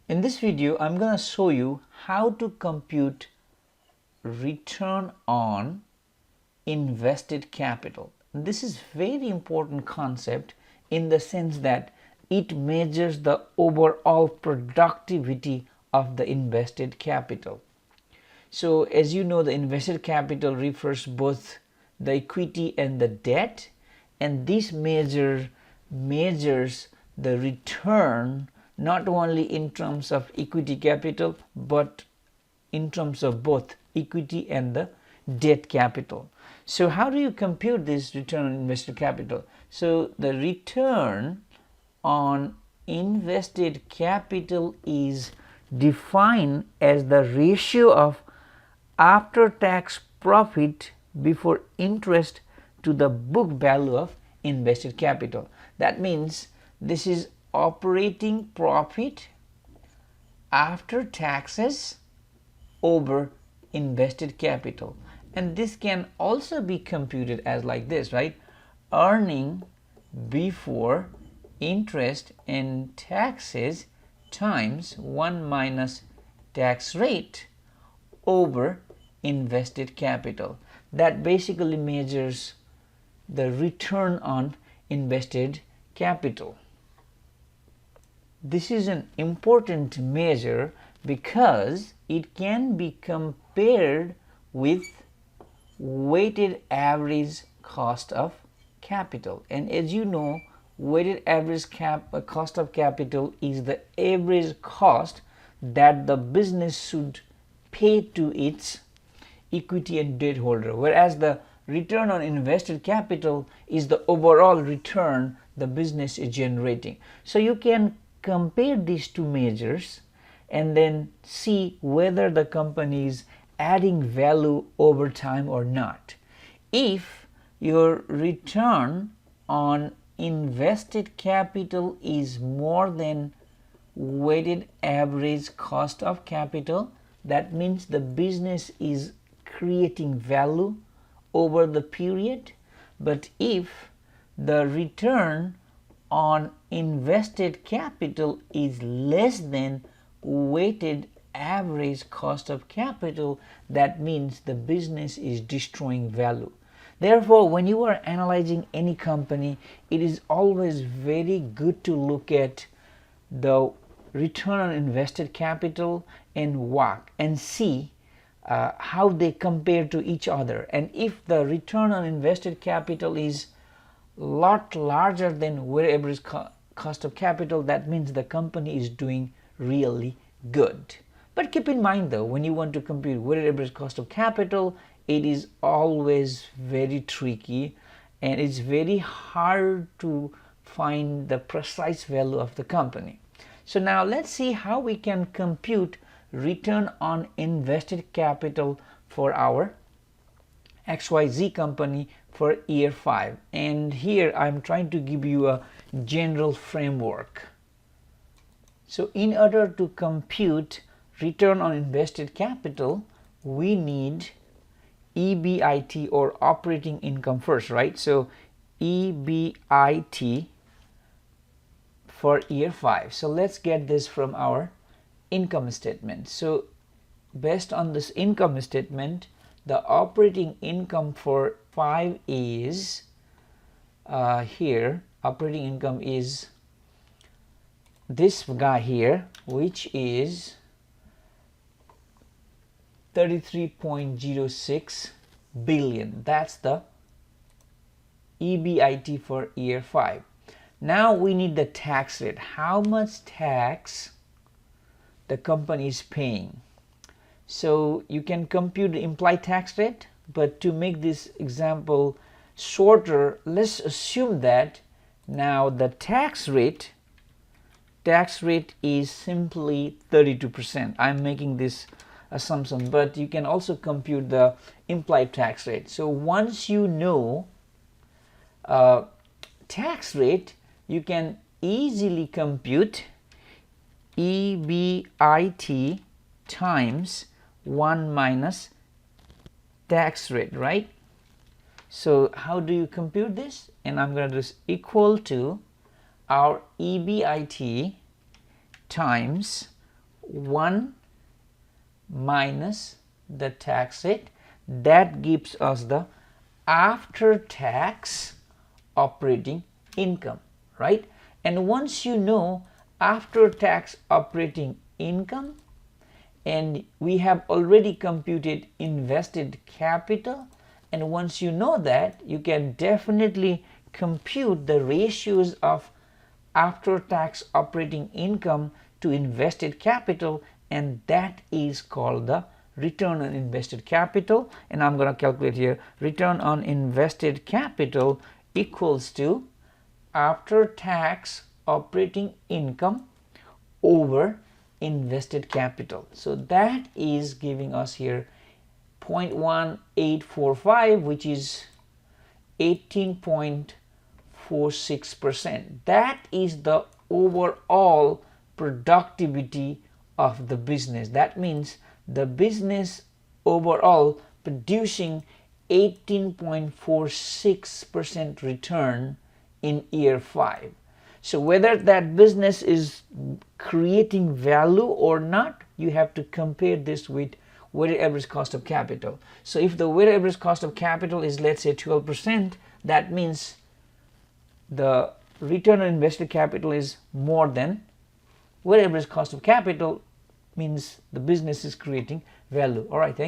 In this video, I'm going to show you how to compute return on invested capital. This is very important concept in the sense that it measures the overall productivity of the invested capital. So as you know, the invested capital refers both the equity and the debt, and this measures the return not only in terms of equity capital but in terms of both equity and the debt capital. So how do you compute this return on invested capital? So the return on invested capital is defined as the ratio of after-tax profit before interest to the book value of invested capital. That means this is operating profit after taxes over invested capital, and this can also be computed as like this, right? Earning before interest and taxes times 1 minus tax rate over invested capital. That basically measures the return on invested capital. This is an important measure because it can be compared with weighted average cost of capital, and as you know, weighted average cost of capital is the average cost that the business should pay to its equity and debt holder, whereas the return on invested capital is the overall return the business is generating. So you can compare these two measures and then see whether the company is adding value over time or not. If your return on invested capital is more than weighted average cost of capital, that means the business is creating value over the period. But if the return on invested capital is less than weighted average cost of capital, that means the business is destroying value. Therefore, when you are analyzing any company, it is always very good to look at the return on invested capital and WACC and see how they compare to each other. And if the return on invested capital is lot larger than weighted average cost of capital, that means the company is doing really good. But keep in mind though, when you want to compute weighted average cost of capital, it is always very tricky and it's very hard to find the precise value of the company. So now let's see how we can compute return on invested capital for our XYZ company for year 5. And here I'm trying to give you a general framework. So in order to compute return on invested capital, we need EBIT or operating income first, right? So EBIT for year 5. So let's get this from our income statement. So based on this income statement, the operating income for 5 is here. Operating income is this guy here, which is 33.06 billion. That's the EBIT for year 5. Now we need the tax rate. How much tax the company is paying? So you can compute the implied tax rate, but to make this example shorter, let's assume that now the tax rate is simply 32%. I'm making this assumption, but you can also compute the implied tax rate. So once you know tax rate, you can easily compute EBIT times 1 minus tax rate, right? So how do you compute this? And I'm going to do this equal to our EBIT times 1 minus the tax rate. That gives us the after tax operating income, right? And once you know after tax operating income, and we have already computed invested capital, and once you know that, you can definitely compute the ratios of after tax operating income to invested capital, and that is called the return on invested capital. And I'm going to calculate here, return on invested capital equals to after tax operating income over invested capital. So that is giving us here 0.1845, which is 18.46%. That is the overall productivity of the business. That means the business overall producing 18.46% return in year 5. So whether that business is creating value or not, you have to compare this with weighted average cost of capital. So if the weighted average cost of capital is, let's say, 12%, that means the return on invested capital is more than weighted average cost of capital, means the business is creating value. All right, thank you.